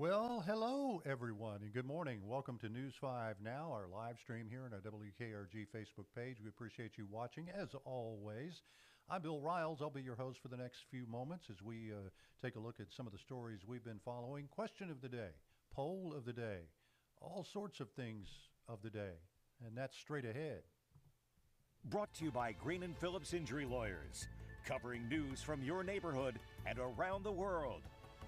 Well, hello everyone, and good morning. Welcome to News 5 Now, our live stream here on our WKRG Facebook page. We appreciate you watching, as always. I'm Bill Riles. I'll be your host for the next few moments as we take a look at some of the stories we've been following. Question of the day, poll of the day, all sorts of things of the day, and that's straight ahead. Brought to you by Green & Phillips Injury Lawyers, covering news from your neighborhood and around the world.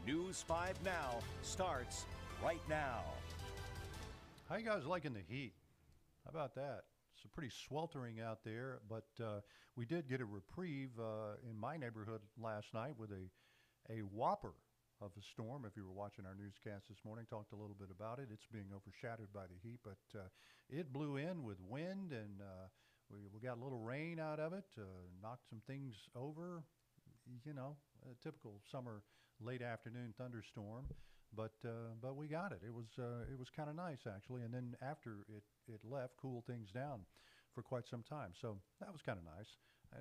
News 5 Now starts right now. How you guys liking the heat? How about that? It's pretty sweltering out there, but we did get a reprieve in my neighborhood last night with a whopper of a storm. If you were watching our newscast this morning, talked a little bit about it. It's being overshadowed by the heat, but it blew in with wind, and we got a little rain out of it, knocked some things over. You know, a typical summer late afternoon thunderstorm, but we got it. It was kind of nice actually, and then after it left, cooled things down for quite some time. So that was kind of nice. I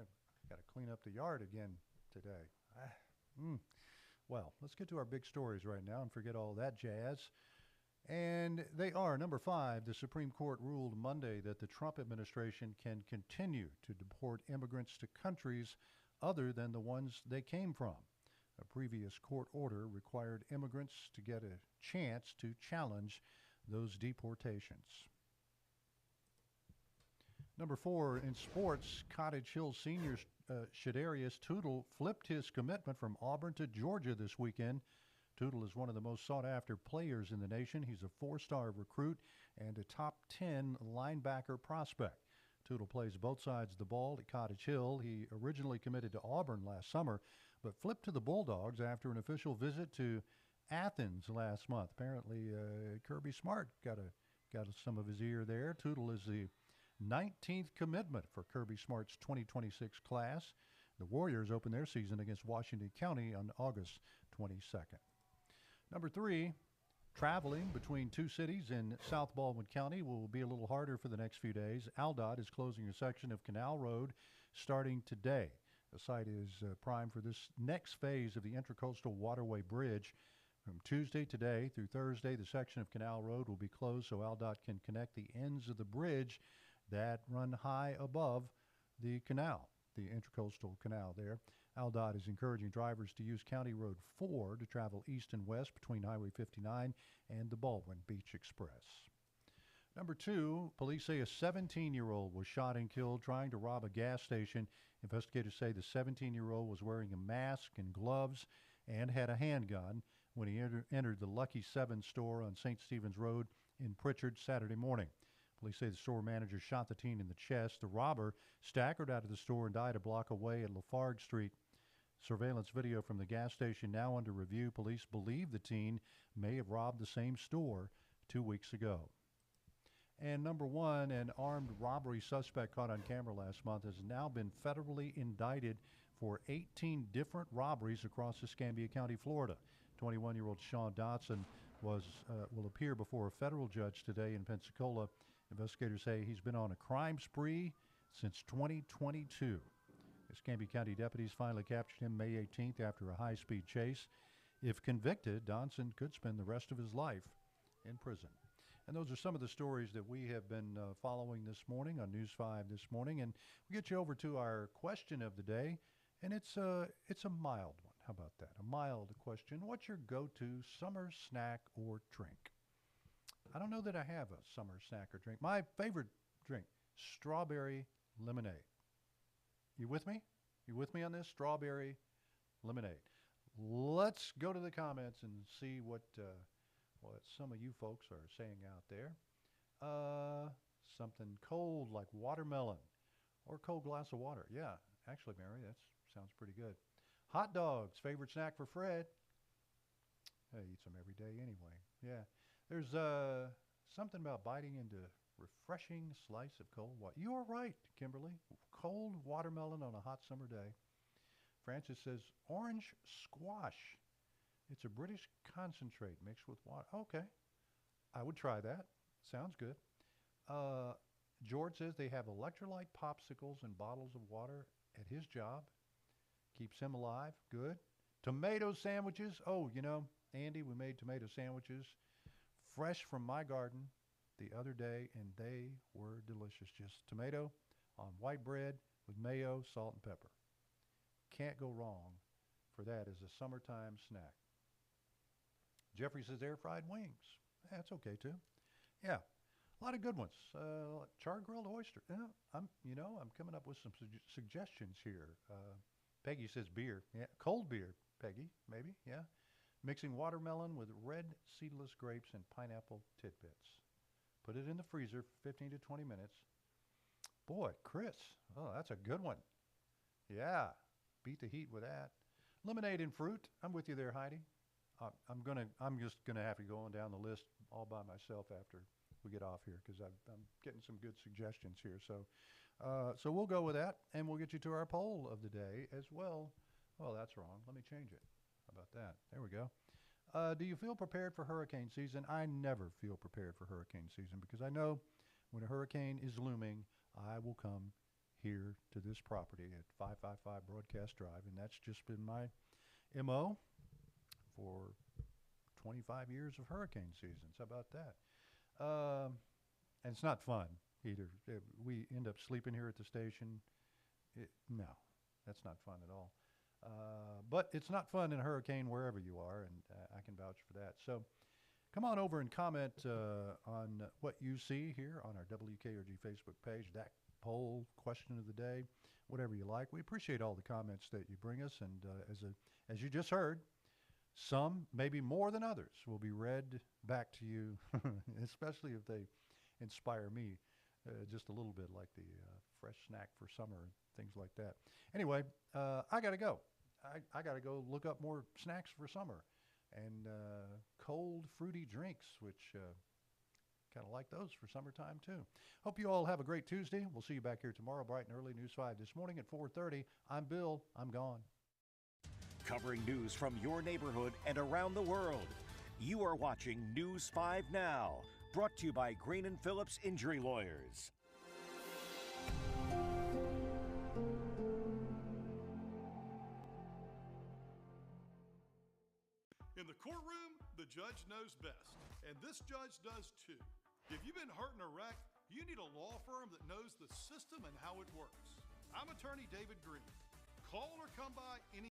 got to clean up the yard again today. Well, let's get to our big stories right now and forget all that jazz. And they are number 5. The Supreme Court ruled Monday that the Trump administration can continue to deport immigrants to countries other than the ones they came from. A previous court order required immigrants to get a chance to challenge those deportations. Number 4, in sports, Cottage Hill senior Shadarius Tootle flipped his commitment from Auburn to Georgia this weekend. Tootle is one of the most sought-after players in the nation. He's a 4-star recruit and a top 10 linebacker prospect. Tootle plays both sides of the ball at Cottage Hill. He originally committed to Auburn last summer, but flipped to the Bulldogs after an official visit to Athens last month. Apparently, Kirby Smart got some of his ear there. Tootle is the 19th commitment for Kirby Smart's 2026 class. The Warriors open their season against Washington County on August 22nd. Number 3, traveling between two cities in South Baldwin County will be a little harder for the next few days. ALDOT is closing a section of Canal Road starting today. The site is primed for this next phase of the Intracoastal Waterway Bridge. From Tuesday today through Thursday, the section of Canal Road will be closed so ALDOT can connect the ends of the bridge that run high above the canal, the Intracoastal Canal there. ALDOT is encouraging drivers to use County Road 4 to travel east and west between Highway 59 and the Baldwin Beach Express. Number 2, police say a 17-year-old was shot and killed trying to rob a gas station. Investigators say the 17-year-old was wearing a mask and gloves and had a handgun when he entered the Lucky 7 store on St. Stephen's Road in Pritchard Saturday morning. Police say the store manager shot the teen in the chest. The robber staggered out of the store and died a block away at Lafargue Street. Surveillance video from the gas station now under review. Police believe the teen may have robbed the same store 2 weeks ago. And number 1, an armed robbery suspect caught on camera last month has now been federally indicted for 18 different robberies across Escambia County, Florida. 21-year-old Sean Dotson will appear before a federal judge today in Pensacola. Investigators say he's been on a crime spree since 2022. Escambia County deputies finally captured him May 18th after a high-speed chase. If convicted, Dotson could spend the rest of his life in prison. And those are some of the stories that we have been following this morning on News 5 this morning. And we get you over to our question of the day, and it's a mild one. How about that? A mild question. What's your go-to summer snack or drink? I don't know that I have a summer snack or drink. My favorite drink, strawberry lemonade. You with me? You with me on this? Strawberry lemonade. Let's go to the comments and see what some of you folks are saying out there. Something cold like watermelon or a cold glass of water. Yeah, actually, Mary, that sounds pretty good. Hot dogs, favorite snack for Fred. I eat some every day anyway. Yeah. There's something about biting into refreshing slice of cold water. You are right, Kimberly. Cold watermelon on a hot summer day. Francis says orange squash. It's a British concentrate mixed with water. Okay. I would try that. Sounds good. George says they have electrolyte popsicles and bottles of water at his job. Keeps him alive. Good. Tomato sandwiches. Oh, Andy, we made tomato sandwiches fresh from my garden the other day, and they were delicious. Just tomato on white bread with mayo, salt, and pepper. Can't go wrong for that as a summertime snack. Jeffrey says air fried wings. That's okay too. Yeah, a lot of good ones. Char grilled oyster. Yeah, I'm coming up with some suggestions here. Peggy says beer. Yeah, cold beer. Peggy, maybe. Yeah, mixing watermelon with red seedless grapes and pineapple tidbits. Put it in the freezer for 15 to 20 minutes. Boy, Chris, oh, that's a good one. Yeah, beat the heat with that. Lemonade and fruit. I'm with you there, Heidi. I'm just gonna have to go on down the list all by myself after we get off here because I'm getting some good suggestions here. So we'll go with that, and we'll get you to our poll of the day as well. Oh, that's wrong. Let me change it. How about that? There we go. Do you feel prepared for hurricane season? I never feel prepared for hurricane season because I know when a hurricane is looming, I will come here to this property at 555 Broadcast Drive, and that's just been my MO for 25 years of hurricane seasons. How about that? And it's not fun either. We end up sleeping here at the station. No, that's not fun at all. But it's not fun in a hurricane wherever you are, and I can vouch for that. So come on over and comment on what you see here on our WKRG Facebook page, that poll, question of the day, whatever you like. We appreciate all the comments that you bring us, and as you just heard, some, maybe more than others, will be read back to you, especially if they inspire me just a little bit, like the fresh snack for summer and things like that. Anyway, I got to go. I got to go look up more snacks for summer and cold, fruity drinks, which kind of like those for summertime, too. Hope you all have a great Tuesday. We'll see you back here tomorrow, bright and early, News 5 this morning at 4:30. I'm Bill. I'm gone. Covering news from your neighborhood and around the world. You are watching News 5 Now, brought to you by Green & Phillips Injury Lawyers. In the courtroom, the judge knows best, and this judge does too. If you've been hurt in a wreck, you need a law firm that knows the system and how it works. I'm attorney David Green. Call or come by any